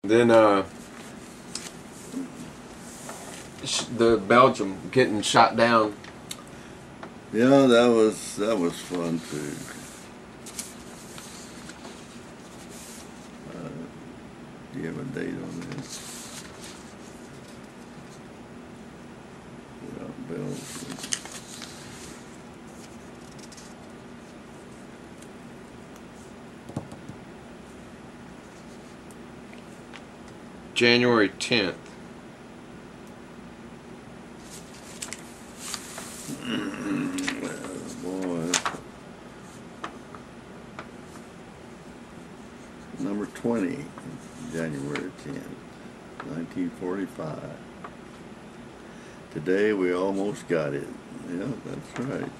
Then the Belgium getting shot down. Yeah, that was fun too. Do you have a date on this? Yeah, Belgium. January 10th. Boy. Number 20, January 10th, 1945. Today we almost got it. Yeah, that's right.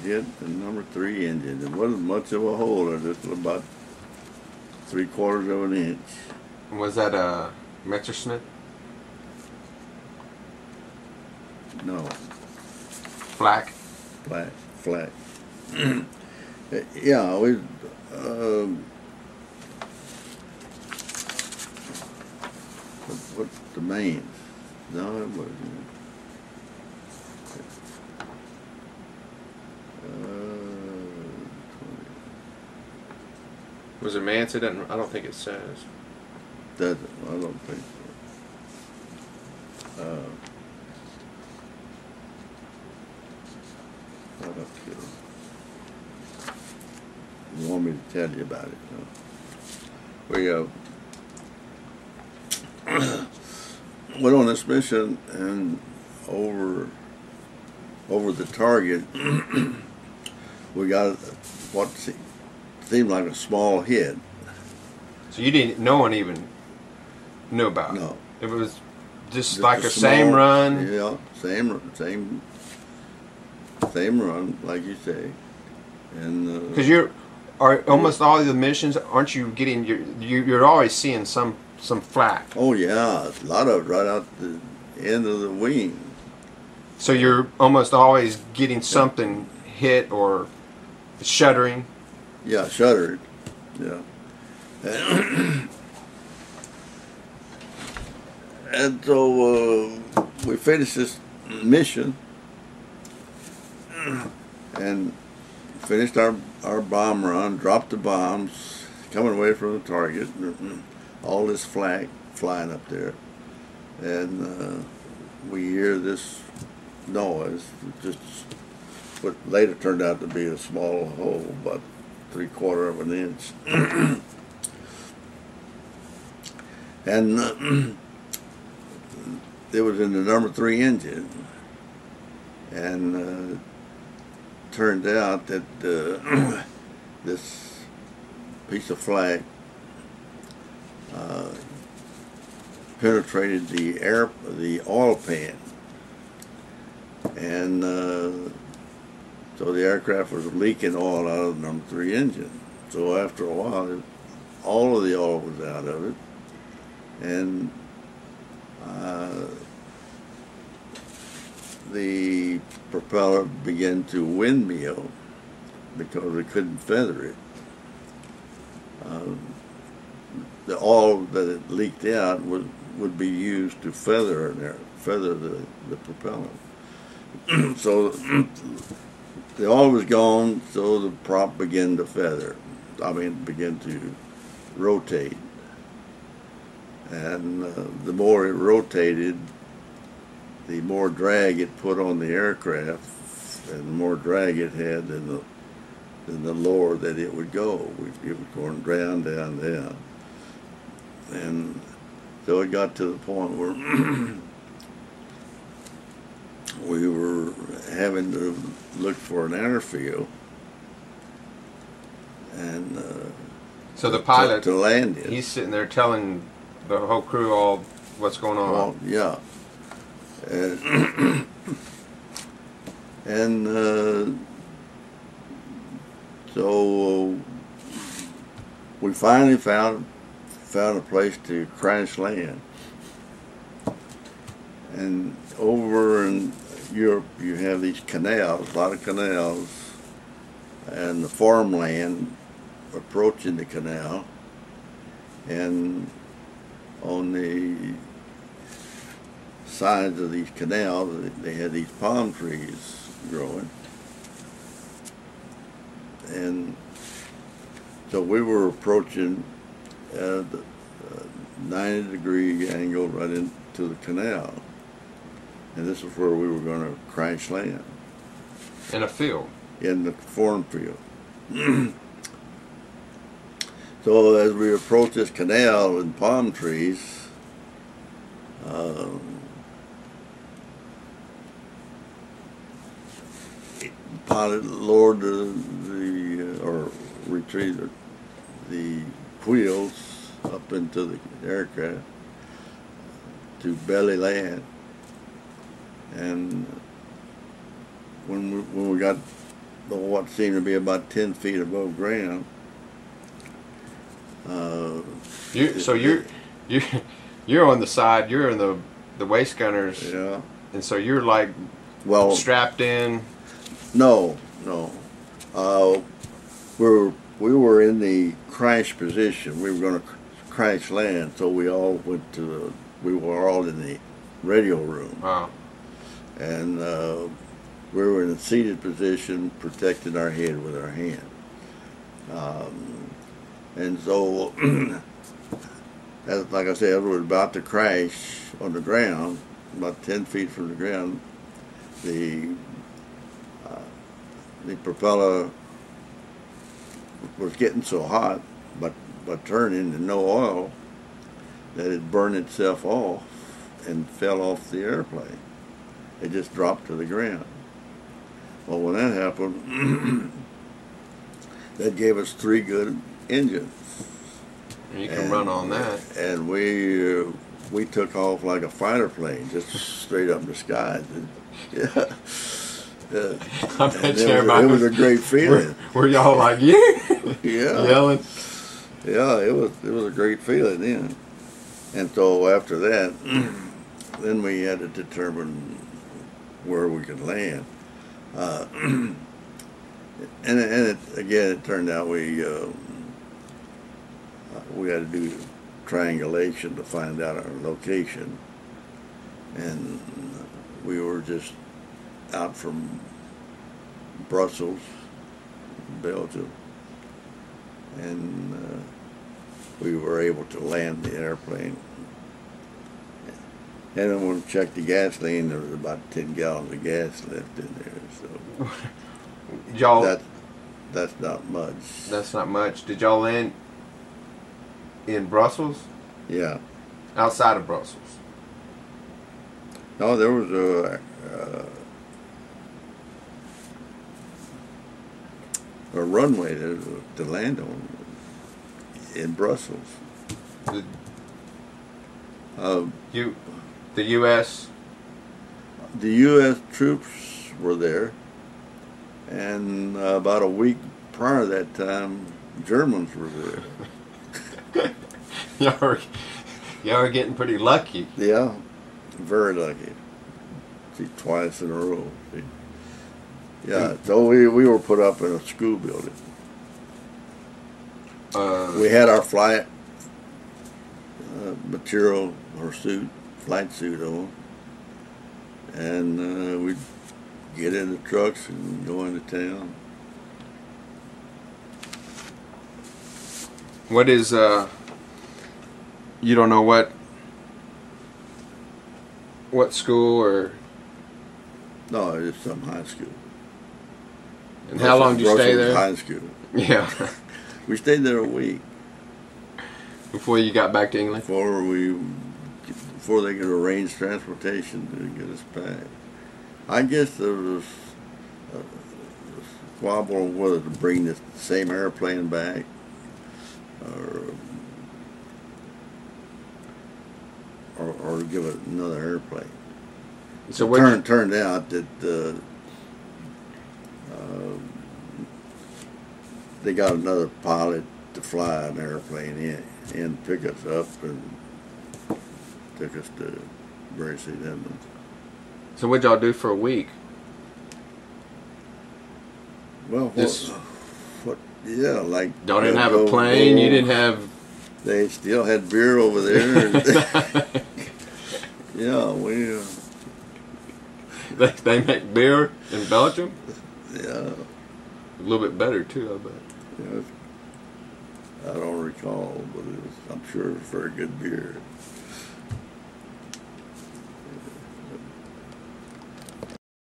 Hit the number 3 engine. It wasn't much of a hole, just about 3/4 of an inch. Was that a Messerschmitt? No. Flak? Flat. Yeah, we. What's the mains? No, it wasn't. Was it Mance? I don't think it says. Doesn't. I don't think so. What up to? You want me to tell you about it? No? We went on this mission, and over the target, we got what seemed like a small hit. So you didn't? No one even knew about it. No. It was just like a same run. Yeah, same run, like you say, and because almost all the missions, aren't you getting you're always seeing some flak. Oh yeah, a lot of it right out the end of the wing. So you're almost always getting something hit or shuddering. Yeah, shuddered. Yeah. And so we finished this mission and finished our bomb run, dropped the bombs, coming away from the target, all this flak flying up there. And we hear this noise, just what later turned out to be a small hole, about 3/4 of an inch. And it was in the number 3 engine, and turned out that this piece of flak penetrated the oil pan, and so the aircraft was leaking oil out of the number 3 engine. So after a while, all of the oil was out of it, and the propeller began to windmill because we couldn't feather it. The oil that it leaked out would be used to feather the propeller. So the oil was gone, so the prop began to feather. Began to rotate. And the more it rotated, the more drag it put on the aircraft, and the more drag it had, then the lower that it would go. It was going down, down, down. And so it got to the point where we were having to look for an airfield, and so the pilot to land it. He's sitting there telling the whole crew all what's going on. Well, yeah. And so we finally found a place to crash land. And over in Europe, you have these canals, a lot of canals, and the farmland approaching the canal. and on the sides of these canals, they had these palm trees growing. And so we were approaching at a 90-degree angle right into the canal. And this is where we were going to crash land. In a field? In the cornfield. So as we approached this canal with palm trees, pilot lowered or retrieved the wheels up into the aircraft to belly land, and when we got what seemed to be about 10 feet above ground, you're on the side, you're in the waist gunners, yeah, and so you're like strapped in. No. We were in the crash position. We were going to crash land, so we all went to we were all in the radio room. Wow. And we were in a seated position, protecting our head with our hand. And so, like I said, we were about to crash on the ground, about 10 feet from the ground. The propeller was getting so hot, but turning to no oil, that it burned itself off and fell off the airplane. It just dropped to the ground. Well, when that happened, that gave us 3 good engines. You can run on that. And we took off like a fighter plane, just straight up in the sky. Yeah. I bet it was a great feeling. Were y'all like, yeah, yelling? Yeah, it was a great feeling then. And so after that, then we had to determine where we could land. And it turned out we had to do triangulation to find out our location, and we were just out from Brussels, Belgium, and we were able to land the airplane. And then when we checked the gasoline, there was about 10 gallons of gas left in there. So y'all, that's not much. That's not much. Did y'all land in Brussels? Yeah. Outside of Brussels? No, there was a runway to land on in Brussels. The U.S.? The U.S. troops were there, and about a week prior to that time, Germans were there. Y'all are getting pretty lucky. Yeah, very lucky. See, twice in a row. See. Yeah, so we were put up in a school building. We had our flight material, our flight suit on, and we'd get in the trucks and go into town. What is, you don't know what school or? No, it's some high school. And how long did you stay there? High school. Yeah. We stayed there a week. Before you got back to England? Before they could arrange transportation to get us back. I guess there was a squabble on whether to bring the same airplane back or give it another airplane. So it turned out that they got another pilot to fly an airplane in pick us up and took us to Gracie Denman. So what'd y'all do for a week? Well, yeah, like y'all didn't have a plane. You didn't have They still had beer over there. Yeah, we. They make beer in Belgium? Yeah. A little bit better too, I bet. Yeah, I don't recall, but I'm sure it was very good beer.